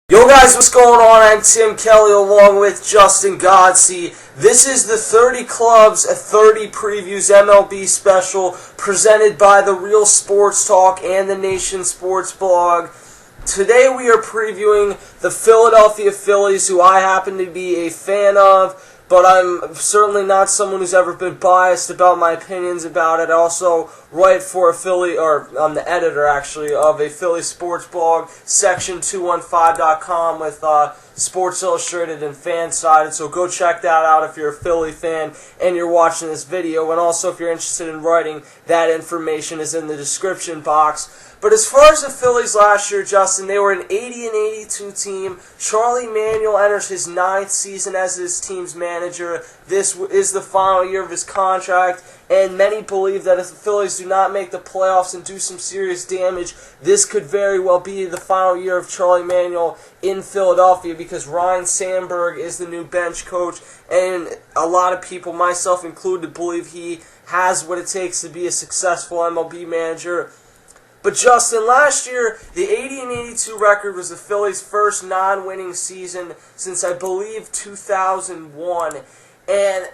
Yo guys, what's going on? I'm Tim Kelly along with Justin Godsey. This is the 30 Clubs 30 Previews MLB special presented by the Real Sports Talk and the Nation Sports Blog. Today we are previewing the Philadelphia Phillies, who I happen to be a fan of, but I'm certainly not someone who's ever been biased about my opinions about it. I also write for a Philly, or I'm the editor actually, of a Philly sports blog, section215.com, with Sports Illustrated and Fansided, so go check that out if you're a Philly fan and you're watching this video, and also if you're interested in writing, that information is in the description box. But as far as the Phillies last year, Justin, they were an 80-82 team. Charlie Manuel enters his 9th season as his team's manager. This is the final year of his contract, and many believe that if the Phillies do not make the playoffs and do some serious damage, this could very well be the final year of Charlie Manuel in Philadelphia, because Ryan Sandberg is the new bench coach, and a lot of people, myself included, believe he has what it takes to be a successful MLB manager. But Justin, last year, the 80-82 record was the Phillies' first non-winning season since, I believe, 2001. And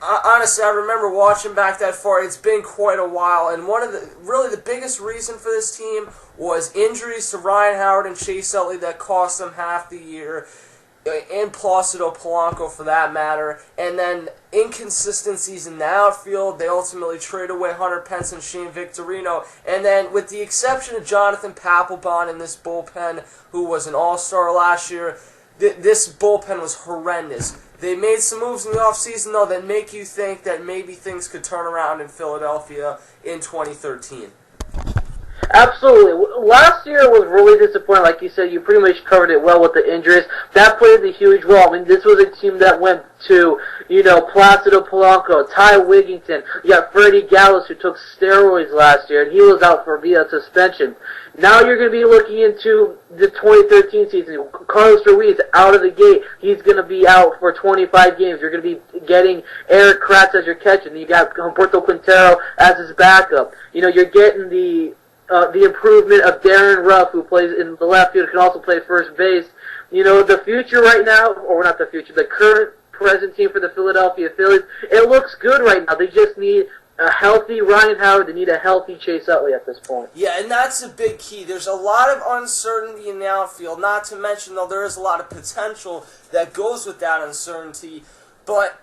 honestly, I remember watching back that far. It's been quite a while. And the biggest reason for this team was injuries to Ryan Howard and Chase Utley that cost them half the year, and Placido Polanco for that matter, and then inconsistencies in the outfield. They ultimately trade away Hunter Pence and Shane Victorino, and then with the exception of Jonathan Papelbon in this bullpen, who was an all-star last year, this bullpen was horrendous. They made some moves in the offseason, though, that make you think that maybe things could turn around in Philadelphia in 2013. Absolutely. Last year was really disappointing. Like you said, you pretty much covered it well with the injuries. That played a huge role. I mean, this was a team that went to, Placido Polanco, Ty Wigginton. You got Freddie Gallis, who took steroids last year, and he was out via suspension. Now you're going to be looking into the 2013 season. Carlos Ruiz out of the gate. He's going to be out for 25 games. You're going to be getting Eric Kratz as your catcher. And you got Humberto Quintero as his backup. You're getting the improvement of Darren Ruff, who plays in the left field, can also play first base. The future right now, or not the future, the current present team for the Philadelphia Phillies, it looks good right now. They just need a healthy Ryan Howard. They need a healthy Chase Utley at this point. Yeah, and that's a big key. There's a lot of uncertainty in the outfield, not to mention, though, there is a lot of potential that goes with that uncertainty, but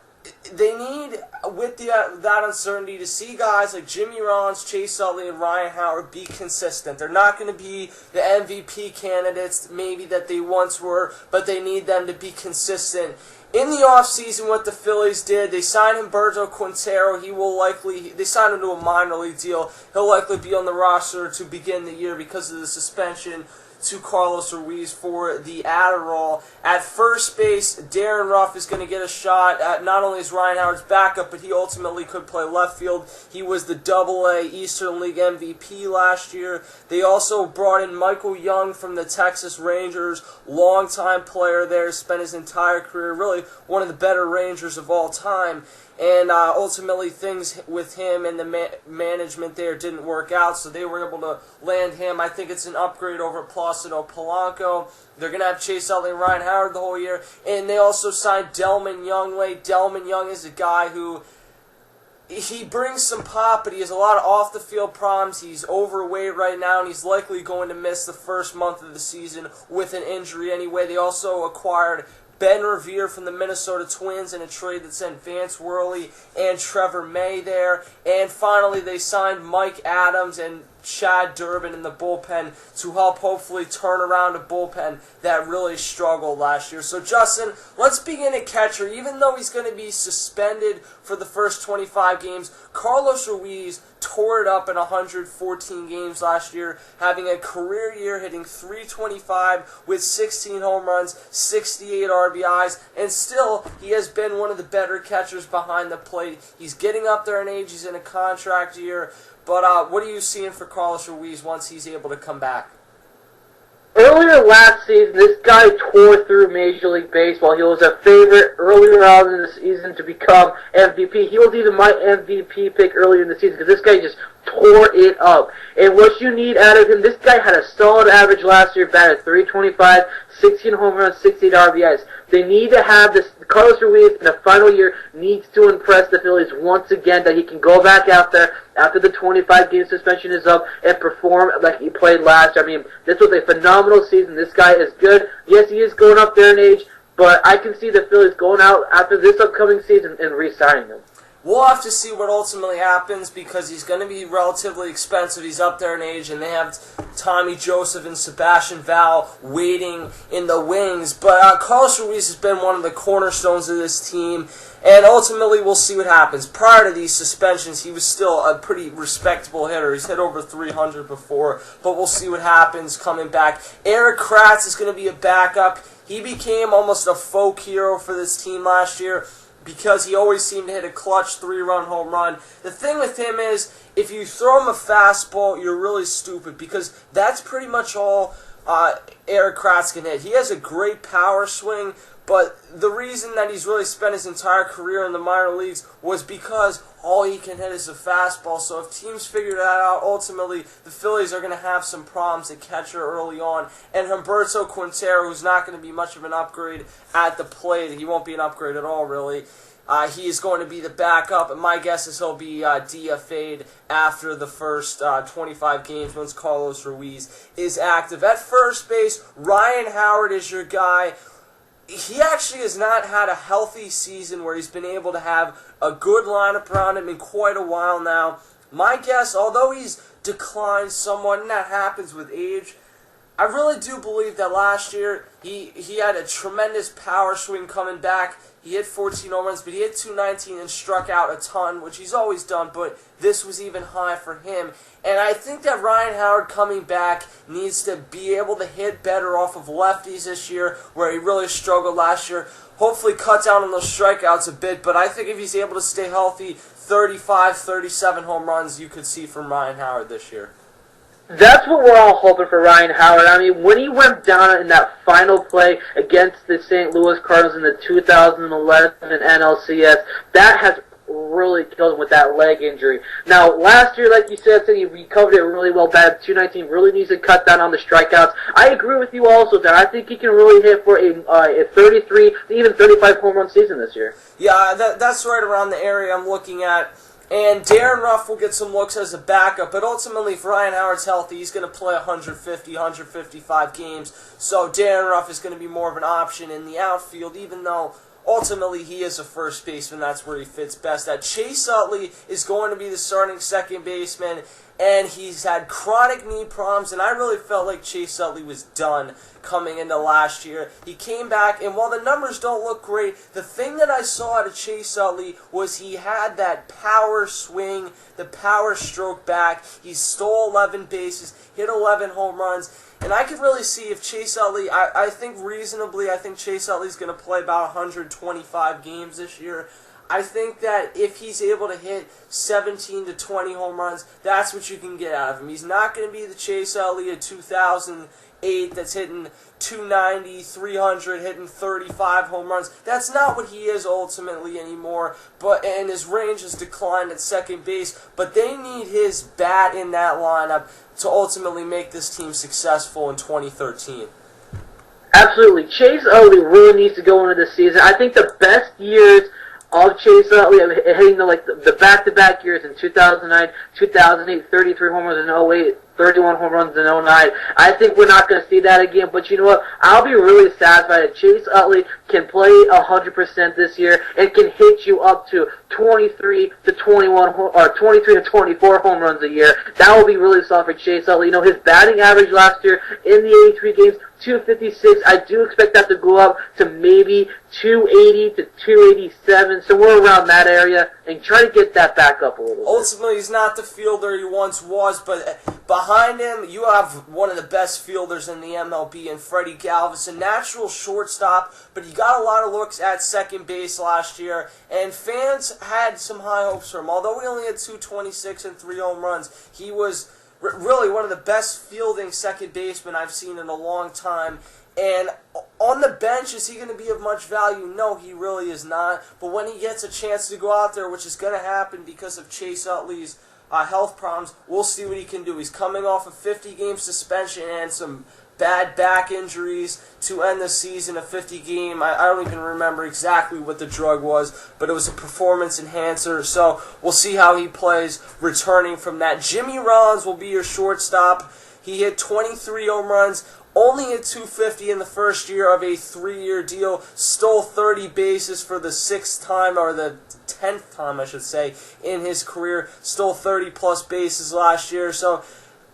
they need, with that uncertainty, to see guys like Jimmy Rollins, Chase Utley, and Ryan Howard be consistent. They're not going to be the MVP candidates maybe that they once were, but they need them to be consistent. In the offseason, what the Phillies did, they signed Humberto Quintero. They signed him to a minor league deal. He'll likely be on the roster to begin the year because of the suspension to Carlos Ruiz for the Adderall. At first base, Darren Ruff is going to get a shot at not only as Ryan Howard's backup, but he ultimately could play left field. He was the AA Eastern League MVP last year. They also brought in Michael Young from the Texas Rangers, longtime player there, spent his entire career, really one of the better Rangers of all time. And ultimately things with him and the management there didn't work out, so they were able to land him. I think it's an upgrade over Placido Polanco. They're going to have Chase Utley and Ryan Howard the whole year. And they also signed Delman Young late. Delman Young is a guy who, he brings some pop, but he has a lot of off-the-field problems. He's overweight right now, and he's likely going to miss the first month of the season with an injury anyway. They also acquired Ben Revere from the Minnesota Twins in a trade that sent Vance Worley and Trevor May there. And finally, they signed Mike Adams and Chad Durbin in the bullpen to help hopefully turn around a bullpen that really struggled last year. So, Justin, let's begin at catcher. Even though he's going to be suspended for the first 25 games, Carlos Ruiz tore it up in 114 games last year, having a career year, hitting .325 with 16 home runs, 68 RBIs, and still he has been one of the better catchers behind the plate. He's getting up there in age. He's in a contract year. But what are you seeing for Carlos Ruiz once he's able to come back? Earlier last season, this guy tore through Major League Baseball. He was a favorite earlier on in the season to become MVP. He was even my MVP pick earlier in the season because this guy just tore it up. And what you need out of him, this guy had a solid average last year, batted .325, 16 home runs, 68 RBIs. They need to have this. Carlos Ruiz in the final year needs to impress the Phillies once again, that he can go back out there after the 25-game suspension is up and perform like he played last year. I mean, this was a phenomenal season. This guy is good. Yes, he is going up there in age, but I can see the Phillies going out after this upcoming season and re-signing him. We'll have to see what ultimately happens, because he's going to be relatively expensive. He's up there in age, and they have Tommy Joseph and Sebastian Val waiting in the wings. But Carlos Ruiz has been one of the cornerstones of this team, and ultimately we'll see what happens. Prior to these suspensions, he was still a pretty respectable hitter. He's hit over 300 before, but we'll see what happens coming back. Erik Kratz is going to be a backup. He became almost a folk hero for this team last year, because he always seemed to hit a clutch 3-run home run. The thing with him is, if you throw him a fastball, you're really stupid, because that's pretty much all Erik Kratz can hit. He has a great power swing, but the reason that he's really spent his entire career in the minor leagues was because all he can hit is a fastball. So if teams figure that out, ultimately the Phillies are going to have some problems at catcher early on. And Humberto Quintero, who's not going to be much of an upgrade at the plate, he won't be an upgrade at all, really. He is going to be the backup, and my guess is he'll be DFA'd after the first 25 games once Carlos Ruiz is active. At first base, Ryan Howard is your guy. He actually has not had a healthy season where he's been able to have a good lineup around him in quite a while now. My guess, although he's declined somewhat, and that happens with age, I really do believe that last year he had a tremendous power swing coming back. He hit 14 home runs, but he hit 219 and struck out a ton, which he's always done, but this was even high for him. And I think that Ryan Howard coming back needs to be able to hit better off of lefties this year, where he really struggled last year. Hopefully cut down on those strikeouts a bit, but I think if he's able to stay healthy, 35, 37 home runs you could see from Ryan Howard this year. That's what we're all hoping for Ryan Howard. I mean, when he went down in that final play against the St. Louis Cardinals in the 2011 NLCS, that has really killed him with that leg injury. Now, last year, like you said, he recovered it really well. Bad 219 really needs to cut down on the strikeouts. I agree with you also, that I think he can really hit for a 33, even 35 home run season this year. Yeah, that's right around the area I'm looking at. And Darren Ruff will get some looks as a backup, but ultimately, if Ryan Howard's healthy, he's going to play 150, 155 games. So Darren Ruff is going to be more of an option in the outfield, even though ultimately he is a first baseman. That's where he fits best. That Chase Utley is going to be the starting second baseman, and he's had chronic knee problems, and I really felt like Chase Utley was done coming into last year. He came back, and while the numbers don't look great, the thing that I saw out of Chase Utley was he had that power swing, the power stroke back. He stole 11 bases, hit 11 home runs, and I could really see if Chase Utley, I think reasonably, I think Chase Utley's going to play about 125 games this year. I think that if he's able to hit 17 to 20 home runs, that's what you can get out of him. He's not going to be the Chase Utley of 2008 that's hitting 290, 300, hitting 35 home runs. That's not what he is ultimately anymore. And his range has declined at second base. But they need his bat in that lineup to ultimately make this team successful in 2013. Absolutely. Chase Utley really needs to go into this season. I think the best years of Chase Utley, hitting the back-to-back years in 2009, 2008, 33 home runs in 08, 31 home runs in 09. I think we're not going to see that again, but you know what? I'll be really satisfied that Chase Utley can play 100% this year and can hit you up to 23 to 21 or 23 to 24 home runs a year. That will be really solid for Chase Utley. You know, his batting average last year in the 83 games, 256. I do expect that to go up to maybe 280 to 287, somewhere around that area, and try to get that back up a little bit. Ultimately, he's not the fielder he once was, but behind him, you have one of the best fielders in the MLB in Freddie Galvis, a natural shortstop, but he got a lot of looks at second base last year, and fans had some high hopes for him. Although he only had 226 and 3 home runs, he was really one of the best fielding second basemen I've seen in a long time. And on the bench, is he going to be of much value? No, he really is not. But when he gets a chance to go out there, which is going to happen because of Chase Utley's health problems, we'll see what he can do. He's coming off a 50-game suspension and some bad back injuries to end the season, a 50-game. I don't even remember exactly what the drug was, but it was a performance enhancer. So we'll see how he plays returning from that. Jimmy Rollins will be your shortstop. He hit 23 home runs. Only hit 250 in the first year of a 3-year deal. Stole 30 bases for the 6th time, or the 10th time, I should say, in his career. Stole 30-plus bases last year. So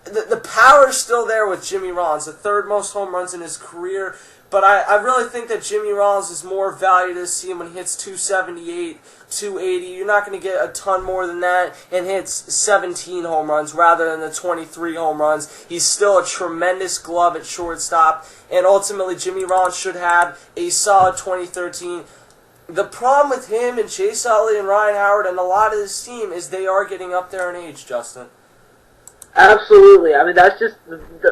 the power's still there with Jimmy Rollins, the 3rd most home runs in his career. But I really think that Jimmy Rollins is more valued to see him when he hits 278, 280. You're not going to get a ton more than that, and hits 17 home runs rather than the 23 home runs. He's still a tremendous glove at shortstop, and ultimately Jimmy Rollins should have a solid 2013. The problem with him and Chase Utley and Ryan Howard and a lot of this team is they are getting up there in age, Justin. Absolutely. I mean, that's just,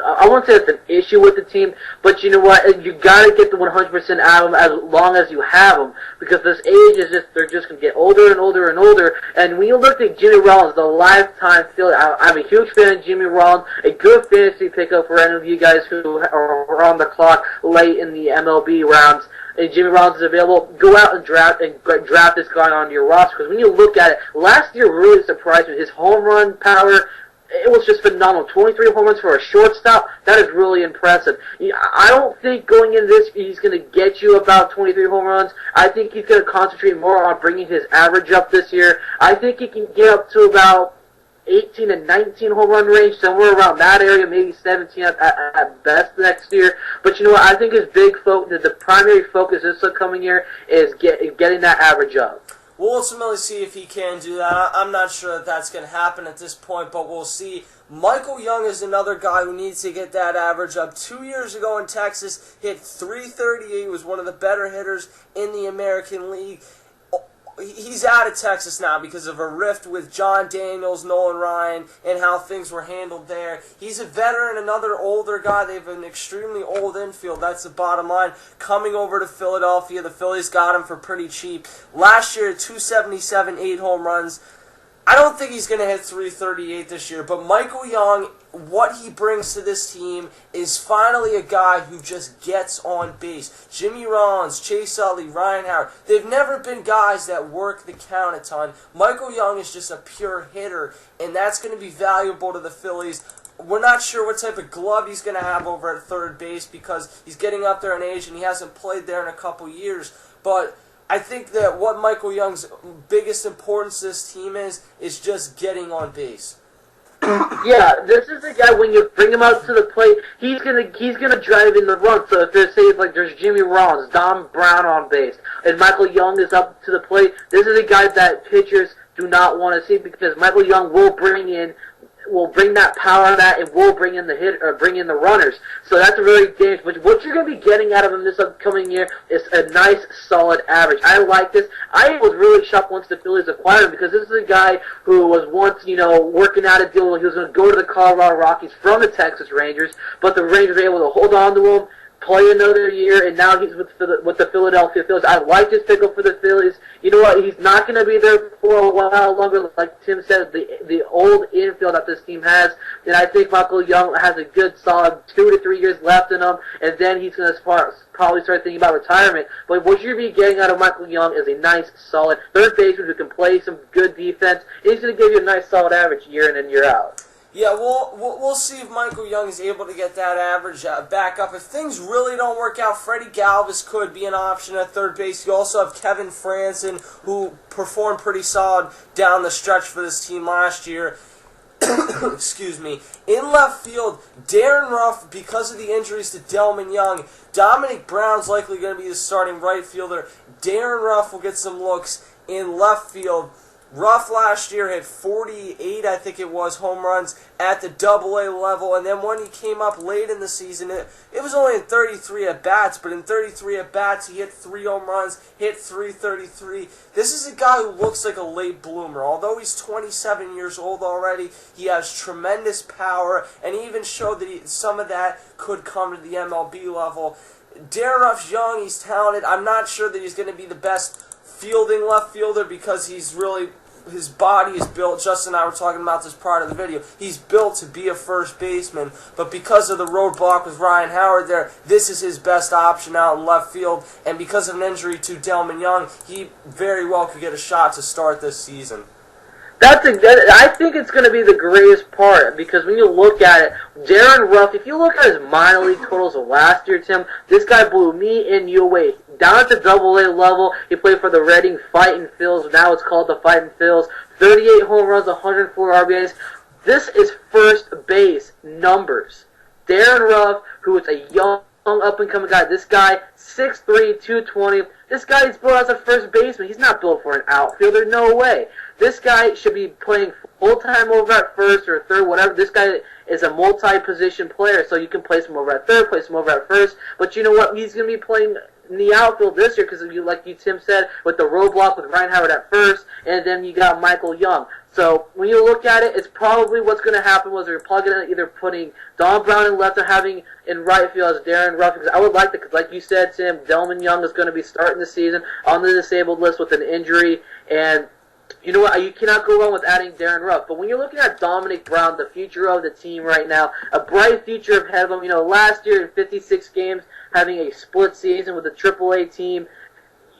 I won't say it's an issue with the team, but you know what? You got to get the 100% out of them as long as you have them, because this age is just, they're just going to get older and older and older. And when you look at Jimmy Rollins, the lifetime Philly, I'm a huge fan of Jimmy Rollins, a good fantasy pickup for any of you guys who are on the clock late in the MLB rounds. And Jimmy Rollins is available, go out and draft this guy onto your roster, because when you look at it, last year really surprised me. His home run power, it was just phenomenal. 23 home runs for a shortstop, that is really impressive. I don't think going in this, he's going to get you about 23 home runs. I think he's going to concentrate more on bringing his average up this year. I think he can get up to about 18 and 19 home run range, somewhere around that area, maybe 17 at best next year. But you know what? I think his big focus, the primary focus this upcoming year, is getting that average up. We'll ultimately see if he can do that. I'm not sure that that's going to happen at this point, but we'll see. Michael Young is another guy who needs to get that average up. 2 years ago in Texas, hit .338, was one of the better hitters in the American League. He's out of Texas now because of a rift with John Daniels, Nolan Ryan, and how things were handled there. He's a veteran, another older guy. They have an extremely old infield. That's the bottom line. Coming over to Philadelphia, the Phillies got him for pretty cheap. Last year, 277, 8 home runs. I don't think he's going to hit .338 this year, but Michael Young, what he brings to this team is finally a guy who just gets on base. Jimmy Rollins, Chase Utley, Ryan Howard, they've never been guys that work the count a ton. Michael Young is just a pure hitter, and that's going to be valuable to the Phillies. We're not sure what type of glove he's going to have over at third base because he's getting up there in age and he hasn't played there in a couple years, but I think that what Michael Young's biggest importance to this team is just getting on base. Yeah, this is the guy, when you bring him out to the plate, he's gonna drive in the run. So if there's Jimmy Rollins, Don Brown on base, and Michael Young is up to the plate, this is a guy that pitchers do not want to see, because Michael Young will bring that power on that, and will bring in the runners. So that's really dangerous. But what you're going to be getting out of him this upcoming year is a nice, solid average. I like this. I was really shocked once the Phillies acquired him, because this is a guy who was once, working out a deal. He was going to go to the Colorado Rockies from the Texas Rangers, but the Rangers were able to hold on to him, play another year, and now he's with the Philadelphia Phillies. I like this pickup for the Phillies. You know what? He's not going to be there for a while longer, like Tim said, the old infield that this team has. And I think Michael Young has a good, solid 2 to 3 years left in him, and then he's going to probably start thinking about retirement. But what you're going to be getting out of Michael Young is a nice, solid third baseman who can play some good defense. And he's going to give you a nice, solid average year in and year out. Yeah, we'll see if Michael Young is able to get that average back up. If things really don't work out, Freddie Galvis could be an option at third base. You also have Kevin Franson, who performed pretty solid down the stretch for this team last year. Excuse me. In left field, Darren Ruff, because of the injuries to Delman Young, Dominic Brown's likely going to be the starting right fielder. Darren Ruff will get some looks in left field. Ruff last year had 48, I think it was, home runs at the Double-A level, and then when he came up late in the season, it was only in 33 at-bats, but in 33 at-bats, he hit 3 home runs, hit .333. This is a guy who looks like a late bloomer. Although he's 27 years old already, he has tremendous power, and he even showed that some of that could come to the MLB level. Darren Ruff's young, he's talented. I'm not sure that he's going to be the best fielding left fielder because he's really his body is built. Justin and I were talking about this prior to the video. He's built to be a first baseman, but because of the roadblock with Ryan Howard there, this is his best option out in left field. And because of an injury to Delman Young, he very well could get a shot to start this season. I think it's going to be the greatest part, because when you look at it, Darren Ruff, if you look at his minor league totals of last year, Tim, this guy blew me and you away. Down at the Double-A level, he played for the Reading Fightin' Phils. Now it's called the Fightin' Phils. 38 home runs, 104 RBIs. This is first base numbers. Darren Ruff, who is a young up-and-coming guy. This guy, 6'3", 220. This guy is built as a first baseman. He's not built for an outfielder. No way. This guy should be playing full-time over at first or third, whatever. This guy is a multi-position player, so you can place him over at third, place him over at first. But you know what? He's going to be playing in the outfield this year because, like Tim said, with the roadblock with Ryan Howard at first, and then you got Michael Young. So when you look at it, it's probably what's going to happen was they're probably going to either putting Don Brown in left or having in right field as Darren Ruff. Because I would like to, because like you said, Tim, Delman Young is going to be starting the season on the disabled list with an injury, and you know what? You cannot go wrong with adding Darren Ruff. But when you're looking at Dominic Brown, the future of the team right now, a bright future ahead of him. You know, last year in 56 games, having a split season with the AAA team,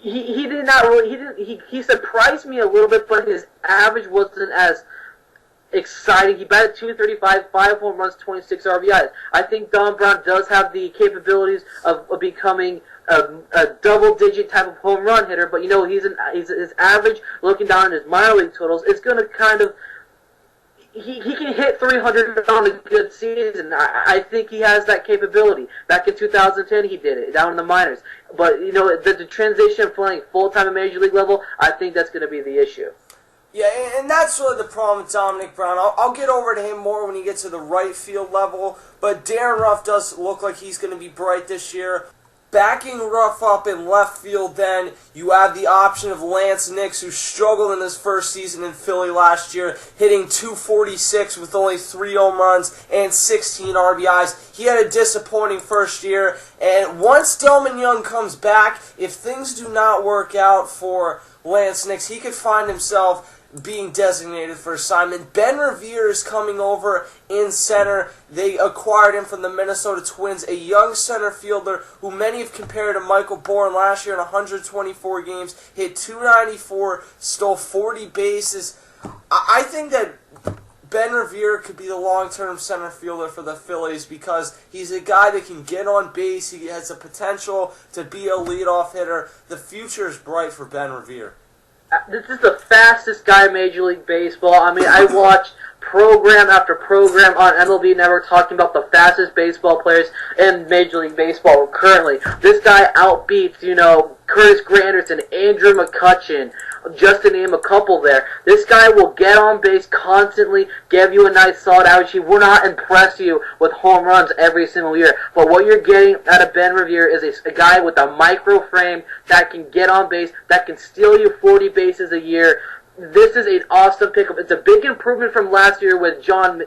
he did not really. He surprised me a little bit, but his average wasn't as exciting. He batted .235, 5 home runs, 26 RBIs. I think Don Brown does have the capabilities of becoming a double-digit type of home run hitter, but you know his average, looking down at his minor league totals, it's going to kind of he can hit 300 on a good season. I think he has that capability. Back in 2010, he did it down in the minors. But you know the transition of playing full-time at Major League level, I think that's going to be the issue. Yeah, and that's really the problem with Dominic Brown. I'll get over to him more when he gets to the right field level, but Darren Ruff does look like he's going to be bright this year. Backing Ruff up in left field, then, you have the option of Lance Nix, who struggled in his first season in Philly last year, hitting .246 with only 3 home runs and 16 RBIs. He had a disappointing first year, and once Delman Young comes back, if things do not work out for Lance Nix, he could find himself being designated for assignment. Ben Revere is coming over in center. They acquired him from the Minnesota Twins, a young center fielder who many have compared to Michael Bourne last year in 124 games, hit .294, stole 40 bases. I think that Ben Revere could be the long-term center fielder for the Phillies because he's a guy that can get on base. He has the potential to be a leadoff hitter. The future is bright for Ben Revere. This is the fastest guy in Major League Baseball. I mean, I watched program after program on MLB Network talking about the fastest baseball players in Major League Baseball currently. This guy outbeats, Curtis Granderson, Andrew McCutchen, just to name a couple there. This guy will get on base constantly, give you a nice solid average. He will not impress you with home runs every single year. But what you're getting out of Ben Revere is a guy with a micro frame that can get on base, that can steal you 40 bases a year. This is an awesome pickup. It's a big improvement from last year with John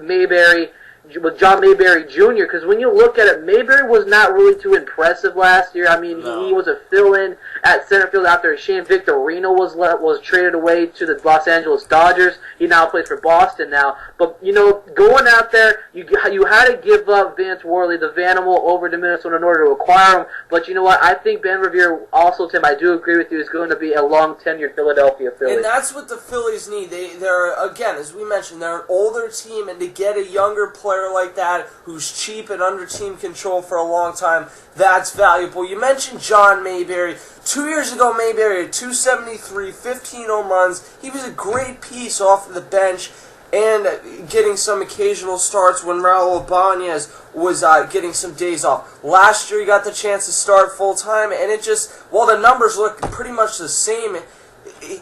Mayberry Jr., because when you look at it, Mayberry was not really too impressive last year. I mean, he was a fill-in at center field after Shane Victorino was traded away to the Los Angeles Dodgers. He now plays for Boston now. But, going out there, you had to give up Vance Worley, the Vanimal, over to Minnesota in order to acquire him. But you know what? I think Ben Revere, also, Tim, I do agree with you, is going to be a long-tenured Philadelphia Philly. And that's what the Phillies need. They're, again, as we mentioned, they're an older team, and to get a younger player like that who's cheap and under team control for a long time, that's valuable. You mentioned John Mayberry. 2 years ago, Mayberry had .273, 15 home runs. He was a great piece off of the bench and getting some occasional starts when Raul Ibanez was getting some days off. Last year, he got the chance to start full-time, and it just, while the numbers look pretty much the same,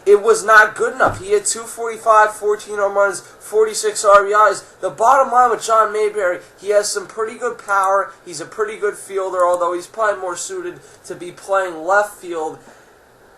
it was not good enough. He had .245, 14 home runs, 46 RBIs. The bottom line with John Mayberry, he has some pretty good power. He's a pretty good fielder, although he's probably more suited to be playing left field.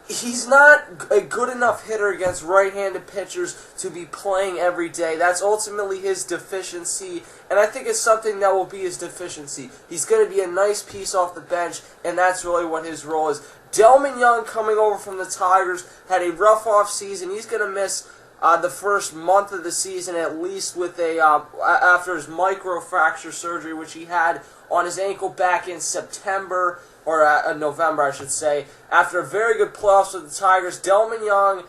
he's not a good enough hitter against right-handed pitchers to be playing every day. That's ultimately his deficiency, and I think it's something that will be his deficiency. He's going to be a nice piece off the bench, and that's really what his role is. Delman Young, coming over from the Tigers, had a rough off-season. He's going to miss the first month of the season at least with after his microfracture surgery, which he had on his ankle back in September, or November, I should say. After a very good playoffs with the Tigers, Delman Young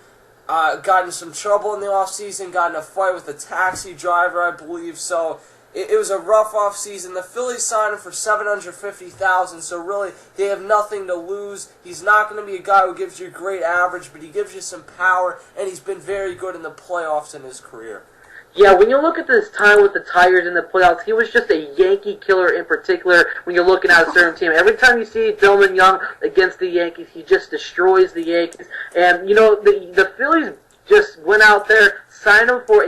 got in some trouble in the offseason, got in a fight with a taxi driver, I believe. So it was a rough offseason. The Phillies signed him for $750,000, so really they have nothing to lose. He's not going to be a guy who gives you a great average, but he gives you some power, and he's been very good in the playoffs in his career. Yeah, when you look at this time with the Tigers in the playoffs, he was just a Yankee killer in particular when you're looking at a certain team. Every time you see Delman Young against the Yankees, he just destroys the Yankees. And, the Phillies just went out there, signed him for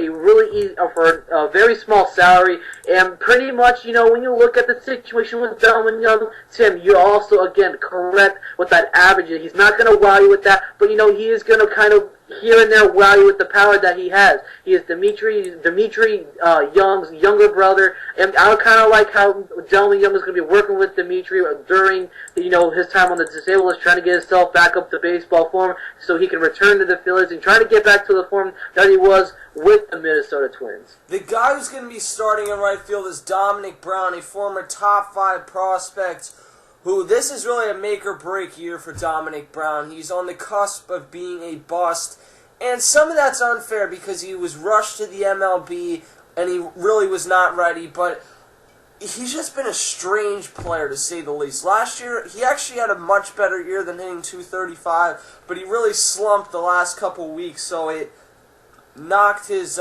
for a very small salary, and pretty much, when you look at the situation with Delman Young, Tim, you're also, again, correct with that average. He's not going to wow you with that, but, he is going to kind of here and there wow you with the power that he has. He is Dimitri Young's younger brother, and I kind of like how Delman Young is going to be working with Dimitri during his time on the disabled list, trying to get himself back up to baseball form so he can return to the Phillies and try to get back to the form that he was with the Minnesota Twins. The guy who's going to be starting in right field is Dominic Brown, a former top 5 prospect, who this is really a make-or-break year for Dominic Brown. He's on the cusp of being a bust, and some of that's unfair because he was rushed to the MLB and he really was not ready, but he's just been a strange player, to say the least. Last year, he actually had a much better year than hitting .235, but he really slumped the last couple weeks, so it knocked his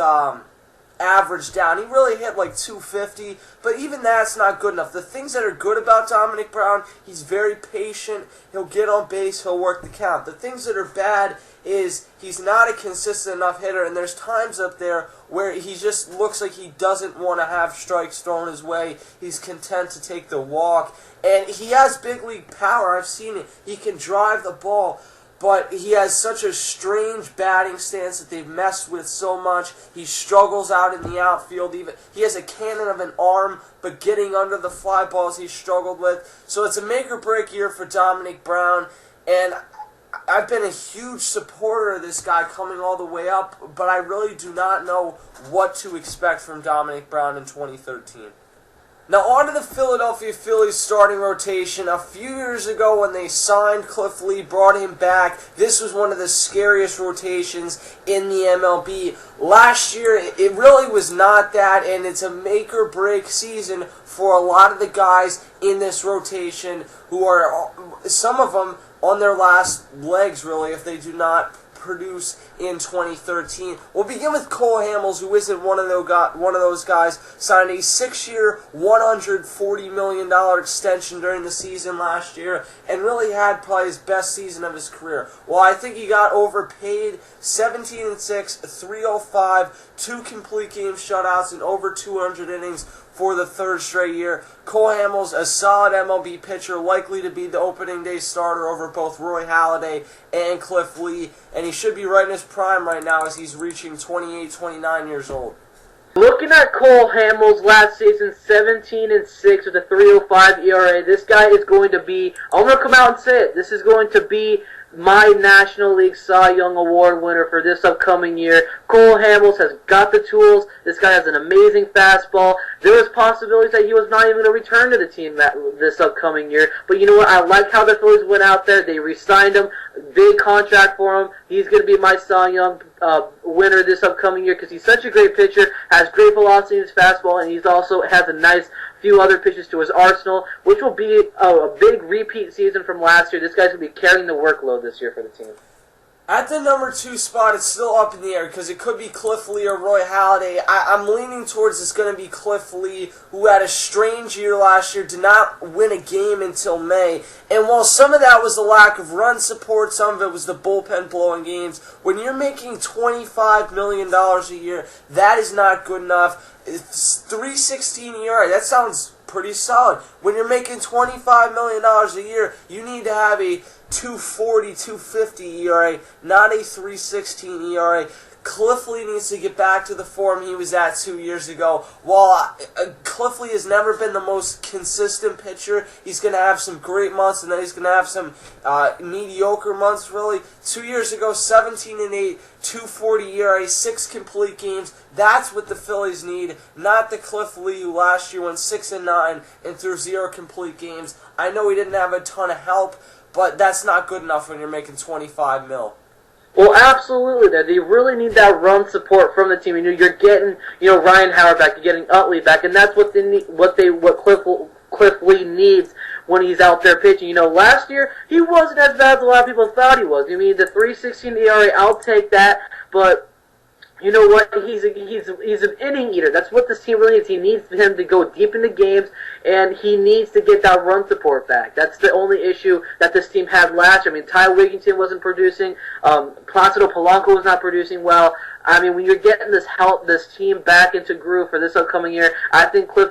average down. He really hit like .250, but even that's not good enough. The things that are good about Dominic Brown, he's very patient, he'll get on base, he'll work the count. The things that are bad is he's not a consistent enough hitter, and there's times up there where he just looks like he doesn't want to have strikes thrown his way. He's content to take the walk, and he has big league power. I've seen it. He can drive the ball, but he has such a strange batting stance that they've messed with so much. He struggles out in the outfield. Even he has a cannon of an arm, but getting under the fly balls he's struggled with. So it's a make-or-break year for Dominic Brown, and I've been a huge supporter of this guy coming all the way up, but I really do not know what to expect from Dominic Brown in 2013. Now on to the Philadelphia Phillies starting rotation. A few years ago when they signed Cliff Lee, brought him back, this was one of the scariest rotations in the MLB. Last year, it really was not that, and it's a make-or-break season for a lot of the guys in this rotation who are, some of them, on their last legs, really, if they do not produce in 2013. We'll begin with Cole Hamels, who isn't one of those guys. Signed a 6-year, $140 million extension during the season last year, and really had probably his best season of his career. Well, I think he got overpaid. 17-6, 305, 2 complete game shutouts, and over 200 innings for the 3rd straight year. Cole Hamels, a solid MLB pitcher, likely to be the opening day starter over both Roy Halladay and Cliff Lee, and he should be right in his prime right now as he's reaching 28, 29 years old. Looking at Cole Hamels last season, 17-6 with a 3.05 ERA, this guy is going to be, I'm going to come out and say it, this is going to be my National League Cy Young Award winner for this upcoming year. Cole Hamels has got the tools. This guy has an amazing fastball. There was possibilities that he was not even going to return to the team this upcoming year. But you know what? I like how the Phillies went out there. They re-signed him. Big contract for him. He's going to be my Cy Young winner this upcoming year because he's such a great pitcher, has great velocity in his fastball, and he's also has a nice few other pitches to his arsenal, which will be a big repeat season from last year. This guy's going to be carrying the workload this year for the team. At the number 2 spot, it's still up in the air because it could be Cliff Lee or Roy Halladay. I'm leaning towards it's going to be Cliff Lee, who had a strange year last year, did not win a game until May. And while some of that was the lack of run support, some of it was the bullpen blowing games, when you're making $25 million a year, that is not good enough. It's 3.16 ERA. That sounds pretty solid. When you're making $25 million a year, you need to have a 2.40, 2.50 ERA, not a 3.16 ERA. Cliffley needs to get back to the form he was at 2 years ago. While Cliffley has never been the most consistent pitcher, he's going to have some great months, and then he's going to have some mediocre months, really. 2 years ago, 17-8, 2.40 ERA, 6 complete games. That's what the Phillies need, not the Cliffley who last year went 6-9 and threw 0 complete games. I know he didn't have a ton of help, but that's not good enough when you're making $25 million. Well, absolutely. They really need that run support from the team. You're getting, Ryan Howard back, you're getting Utley back, and that's what they need, what Cliff Lee needs when he's out there pitching. Last year he wasn't as bad as a lot of people thought he was. The 3.16 ERA, I'll take that, but you know what? He's an inning eater. That's what this team really needs. He needs him to go deep into games, and he needs to get that run support back. That's the only issue that this team had last year. Ty Wigginton wasn't producing. Placido Polanco was not producing well. When you're getting this team back into groove for this upcoming year, I think Cliff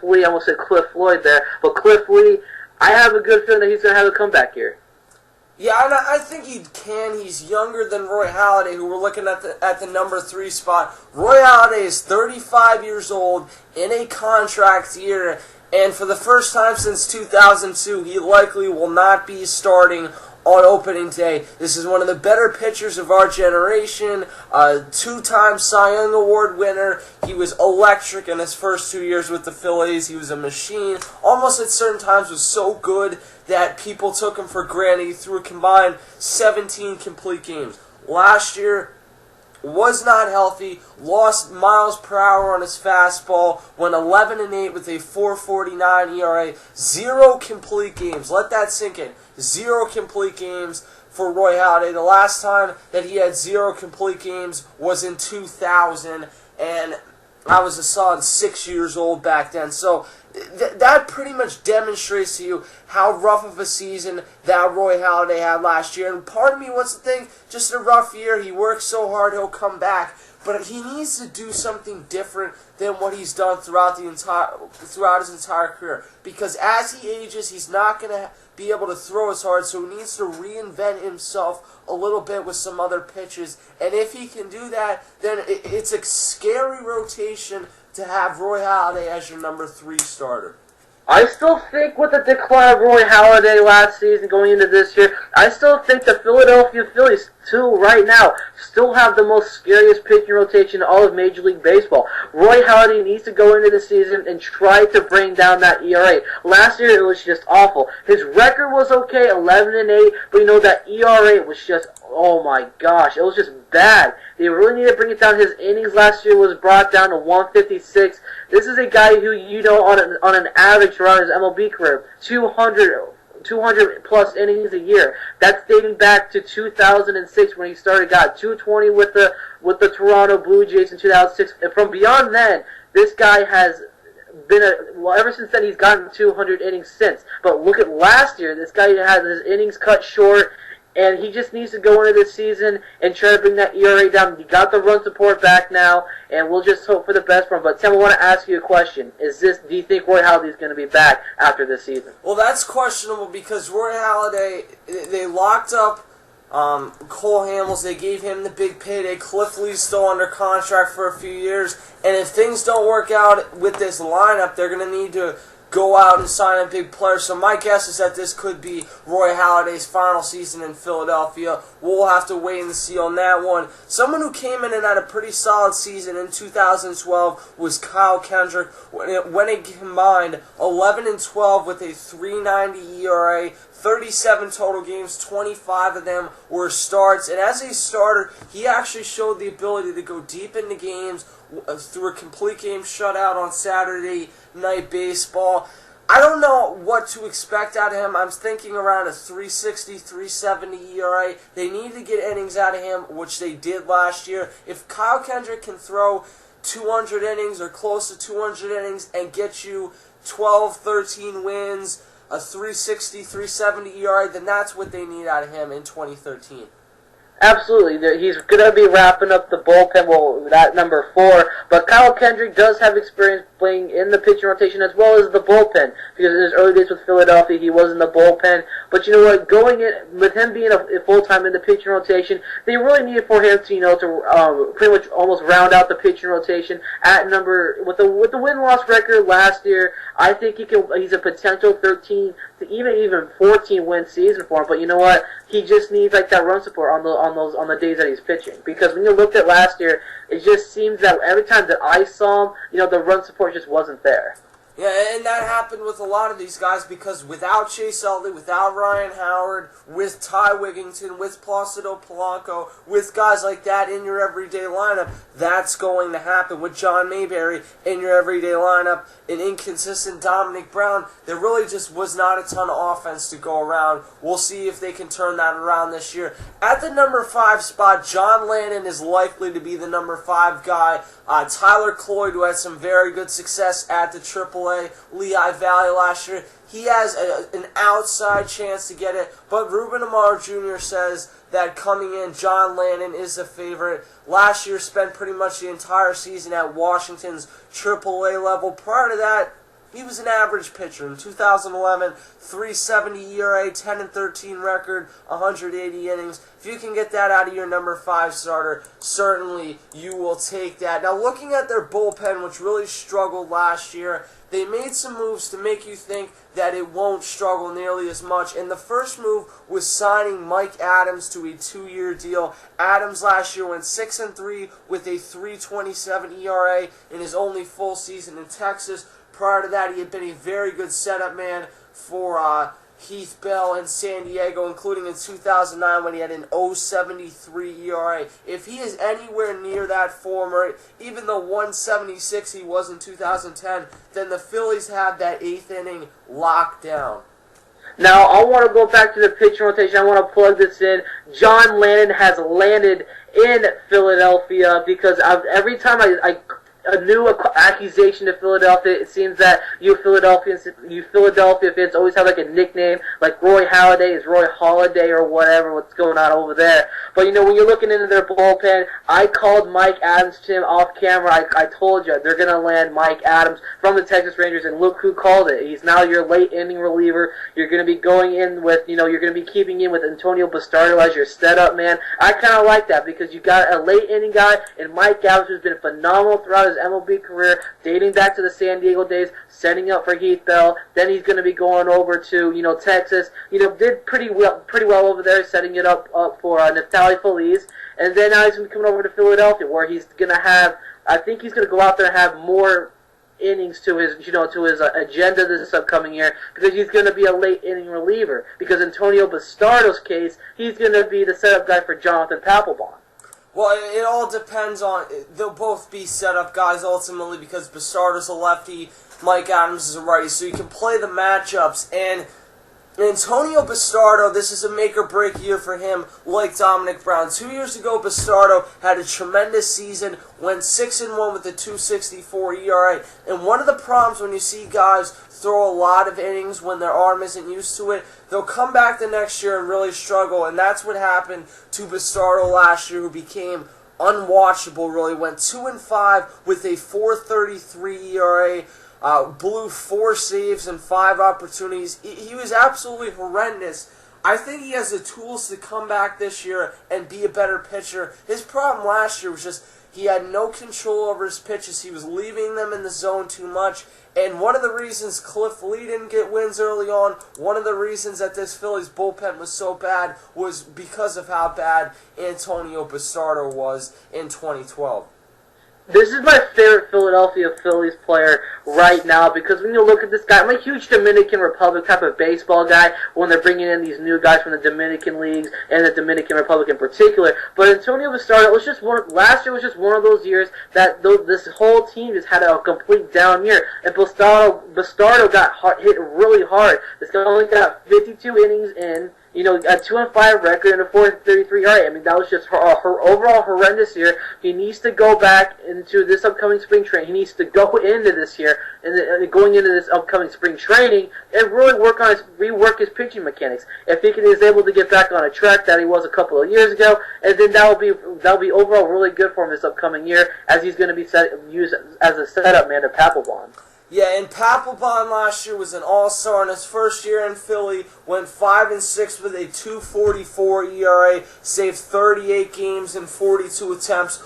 Lee, I almost said Cliff Floyd there, but Cliff Lee, I have a good feeling that he's going to have a comeback here. Yeah, and I think he can. He's younger than Roy Halladay, who we're looking at the number 3 spot. Roy Halladay is 35 years old in a contract year, and for the first time since 2002, he likely will not be starting on opening day. This is one of the better pitchers of our generation, a 2-time Cy Young Award winner. He was electric in his first 2 years with the Phillies. He was a machine. Almost at certain times was so good that people took him for granted. He threw a combined 17 complete games. Last year, was not healthy, lost miles per hour on his fastball, went 11-8 with a 4.49 ERA, 0 complete games. Let that sink in. 0 complete games for Roy Halladay. The last time that he had 0 complete games was in 2000, and I was a solid 6 years old back then. So that pretty much demonstrates to you how rough of a season that Roy Halladay had last year. And part of me wants to think, just a rough year, he worked so hard, he'll come back. But he needs to do something different than what he's done throughout his entire career. Because as he ages, he's not going to be able to throw as hard, so he needs to reinvent himself a little bit with some other pitches. And if he can do that, then it's a scary rotation to have Roy Halladay as your number 3 starter. I still think with the decline of Roy Halladay last season going into this year, I still think the Philadelphia Phillies, right now, still have the most scariest pitching rotation in all of Major League Baseball. Roy Halladay needs to go into the season and try to bring down that ERA. Last year, it was just awful. His record was okay, 11-8, but that ERA was just, oh my gosh, it was just bad. They really need to bring it down. His innings last year was brought down to 156. This is a guy who, on an average throughout his MLB career, 200 plus innings a year. That's dating back to 2006 when he got 220 with the Toronto Blue Jays in 2006. And from beyond then, this guy has been ever since then he's gotten 200 innings since. But look at last year, this guy had his innings cut short. And he just needs to go into this season and try to bring that ERA down. He got the run support back now, and we'll just hope for the best for him. But Tim, I want to ask you a question. Do you think Roy Halladay is going to be back after this season? Well, that's questionable because Roy Halladay, they locked up Cole Hamels. They gave him the big payday. Cliff Lee's still under contract for a few years. And if things don't work out with this lineup, they're going to need to go out and sign a big player. So my guess is that this could be Roy Halladay's final season in Philadelphia. We'll have to wait and see on that one. Someone who came in and had a pretty solid season in 2012 was Kyle Kendrick, when it combined 11-12 with a 3.90 ERA, 37 total games, 25 of them were starts. And as a starter, he actually showed the ability to go deep into games through a complete game shutout on Saturday Night Baseball. I don't know what to expect out of him. I'm thinking around a 3.60, 3.70 ERA. They need to get innings out of him, which they did last year. If Kyle Kendrick can throw 200 innings or close to 200 innings and get you 12, 13 wins, a 3.60, 3.70 ERA, then that's what they need out of him in 2013. Absolutely. He's going to be wrapping up the bullpen, well, that number 4. But Kyle Kendrick does have experience playing in the pitching rotation as well as the bullpen. Because in his early days with Philadelphia, he was in the bullpen. But you know what? Going in, with him being a full-time in the pitching rotation, they really needed for him to, to pretty much almost round out the pitching rotation at number, with the win-loss record last year. I think he's a potential 13 to even 14 win season for him. But you know what? He just needs like that run support on the days that he's pitching. Because when you looked at last year, it just seems that every time that I saw him, the run support just wasn't there. Yeah, and that happened with a lot of these guys because without Chase Utley, without Ryan Howard, with Ty Wigginton, with Placido Polanco, with guys like that in your everyday lineup, that's going to happen. With John Mayberry in your everyday lineup, an inconsistent Dominic Brown, there really just was not a ton of offense to go around. We'll see if they can turn that around this year. At the number 5 spot, John Lannon is likely to be the number 5 guy. Tyler Cloyd, who had some very good success at the AAA Lehigh Valley last year, he has an outside chance to get it, but Ruben Amaro Jr. says that coming in, John Lannon is a favorite. Last year spent pretty much the entire season at Washington's AAA level. Prior to that, he was an average pitcher. In 2011, 3.70 ERA, 10-13 record, 180 innings. If you can get that out of your number 5 starter, certainly you will take that. Now, looking at their bullpen, which really struggled last year, they made some moves to make you think that it won't struggle nearly as much. And the first move was signing Mike Adams to a 2-year deal. Adams last year went 6-3 with a 3.27 ERA in his only full season in Texas. Prior to that, he had been a very good setup man for Heath Bell in San Diego, including in 2009 when he had an 0.73 ERA. If he is anywhere near that form, or even the 1.76 he was in 2010, then the Phillies have that 8th inning locked down. Now, I want to go back to the pitching rotation. I want to plug this in. John Lannon has landed in Philadelphia because every time a new accusation to Philadelphia. It seems that you Philadelphia fans always have like a nickname, like Roy Halladay is Roy Holiday or whatever, what's going on over there. But when you're looking into their bullpen, I called Mike Adams to him off camera. I told you, they're going to land Mike Adams from the Texas Rangers, and look who called it. He's now your late inning reliever. You're going to be going in with, you're going to be keeping in with Antonio Bastardo as your setup man. I kind of like that because you got a late inning guy in Mike Adams who's been phenomenal throughout his MLB career, dating back to the San Diego days, setting up for Heath Bell. Then he's going to be going over to, Texas. Did pretty well over there, setting it up for Neftali Feliz. And then now he's going to be coming over to Philadelphia, where he's going to have, I think he's going to go out there and have more innings to his, agenda this upcoming year, because he's going to be a late inning reliever. Because Antonio Bastardo's case, he's going to be the setup guy for Jonathan Papelbon. Well, it all depends on, they'll both be setup guys ultimately because Bastardo's a lefty, Mike Adams is a righty, so you can play the matchups. And Antonio Bastardo, this is a make-or-break year for him, like Dominic Brown. 2 years ago, Bastardo had a tremendous season, went 6-1 with a 2.64 ERA. And one of the problems when you see guys throw a lot of innings when their arm isn't used to it, they'll come back the next year and really struggle. And that's what happened to Bastardo last year, who became unwatchable, really. Went 2-5 with a 4.33 ERA. Blew 4 saves and 5 opportunities. He was absolutely horrendous. I think he has the tools to come back this year and be a better pitcher. His problem last year was just he had no control over his pitches. He was leaving them in the zone too much. And one of the reasons Cliff Lee didn't get wins early on, one of the reasons that this Phillies bullpen was so bad was because of how bad Antonio Bastardo was in 2012. This is my favorite Philadelphia Phillies player right now because when you look at this guy, I'm a huge Dominican Republic type of baseball guy when they're bringing in these new guys from the Dominican leagues and the Dominican Republic in particular. But Antonio Bastardo was just last year was just one of those years that this whole team just had a complete down year. And Bastardo got hit really hard. This guy only got 52 innings in. A 2-5 record and a 4.33 ERA. I mean, that was just her overall horrendous year. He needs to go back into this upcoming spring training. He needs to go into this year and going into this upcoming spring training and really rework his pitching mechanics. If he is able to get back on a track that he was a couple of years ago, and then that'll be overall really good for him this upcoming year, as he's going to be used as a setup man to Papelbon. Yeah, and Papelbon last year was an all-star in his first year in Philly, went 5-6 with a 2.44 ERA, saved 38 games in 42 attempts,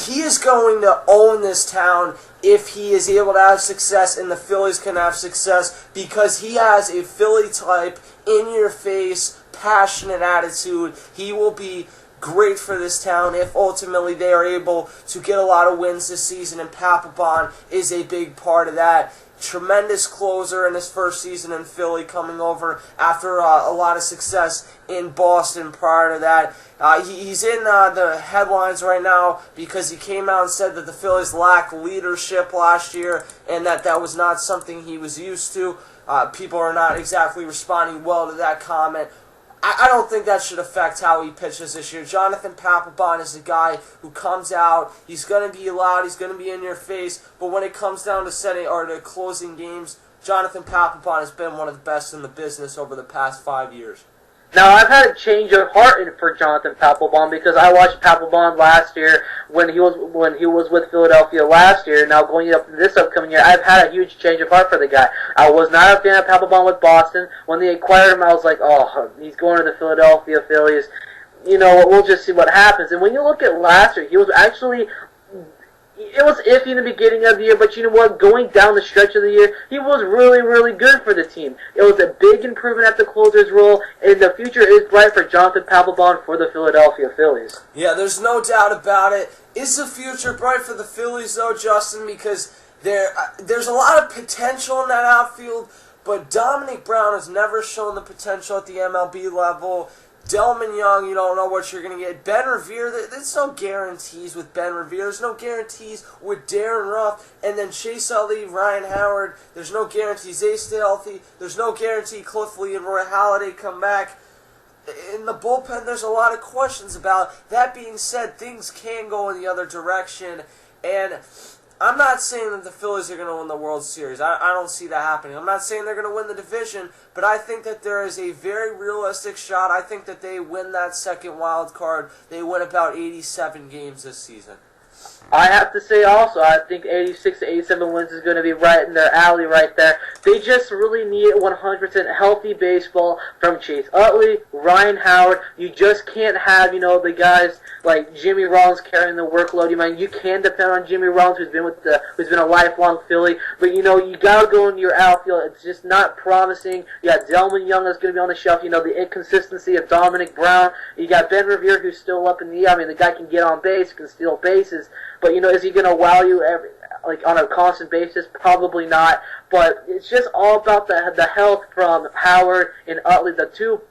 he is going to own this town if he is able to have success and the Phillies can have success, because he has a Philly type, in-your-face, passionate attitude. He will be great for this town if ultimately they are able to get a lot of wins this season, and Papelbon is a big part of that. Tremendous closer in his first season in Philly, coming over after a lot of success in Boston prior to that. He's in the headlines right now because he came out and said that the Phillies lacked leadership last year and that was not something he was used to. People are not exactly responding well to that comment. I don't think that should affect how he pitches this year. Jonathan Papelbon is a guy who comes out, he's going to be loud, he's going to be in your face, but when it comes down to to closing games, Jonathan Papelbon has been one of the best in the business over the past 5 years. Now, I've had a change of heart for Jonathan Papelbon because I watched Papelbon last year when he was with Philadelphia last year. Now, going up this upcoming year, I've had a huge change of heart for the guy. I was not a fan of Papelbon with Boston. When they acquired him, I was like, oh, he's going to the Philadelphia Phillies. We'll just see what happens. And when you look at last year, he was actually... It was iffy in the beginning of the year, but you know what? Going down the stretch of the year, he was really, really good for the team. It was a big improvement at the closer's role, and the future is bright for Jonathan Papelbon for the Philadelphia Phillies. Yeah, there's no doubt about it. Is the future bright for the Phillies, though, Justin? Because there's a lot of potential in that outfield, but Dominic Brown has never shown the potential at the MLB level. Delman Young, you don't know what you're going to get. Ben Revere, there's no guarantees with Ben Revere. There's no guarantees with Darren Ruff. And then Chase Utley, Ryan Howard, there's no guarantees they stay healthy. There's no guarantee Cliff Lee and Roy Halladay come back. In the bullpen, there's a lot of questions about. That being said, things can go in the other direction. And I'm not saying that the Phillies are going to win the World Series. I don't see that happening. I'm not saying they're going to win the division, but I think that there is a very realistic shot. I think that they win that second wild card. They win about 87 games this season. I have to say also, I think 86 to 87 wins is going to be right in their alley right there. They just really need 100% healthy baseball from Chase Utley, Ryan Howard. You just can't have, the guys like Jimmy Rollins carrying the workload. You can depend on Jimmy Rollins, who's been a lifelong Philly, but you got to go into your outfield. It's just not promising. You got Delman Young that's going to be on the shelf. The inconsistency of Dominic Brown. You got Ben Revere, who's still up in the air. I mean, the guy can get on base, can steal bases. But, is he going to wow you on a constant basis? Probably not. But it's just all about the health from Howard and Utley, the two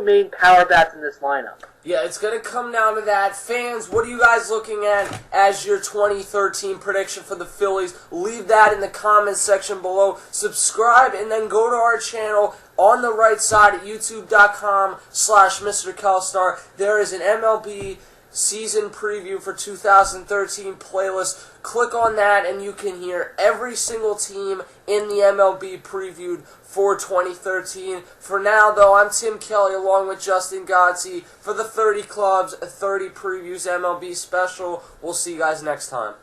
main power bats in this lineup. Yeah, it's going to come down to that. Fans, what are you guys looking at as your 2013 prediction for the Phillies? Leave that in the comments section below. Subscribe and then go to our channel on the right side at youtube.com/Mr. Kelstar. There is an MLB season preview for 2013 playlist. Click on that and you can hear every single team in the MLB previewed for 2013. For now, though, I'm Tim Kelly along with Justin Godsey for the 30 Clubs, 30 Previews MLB special. We'll see you guys next time.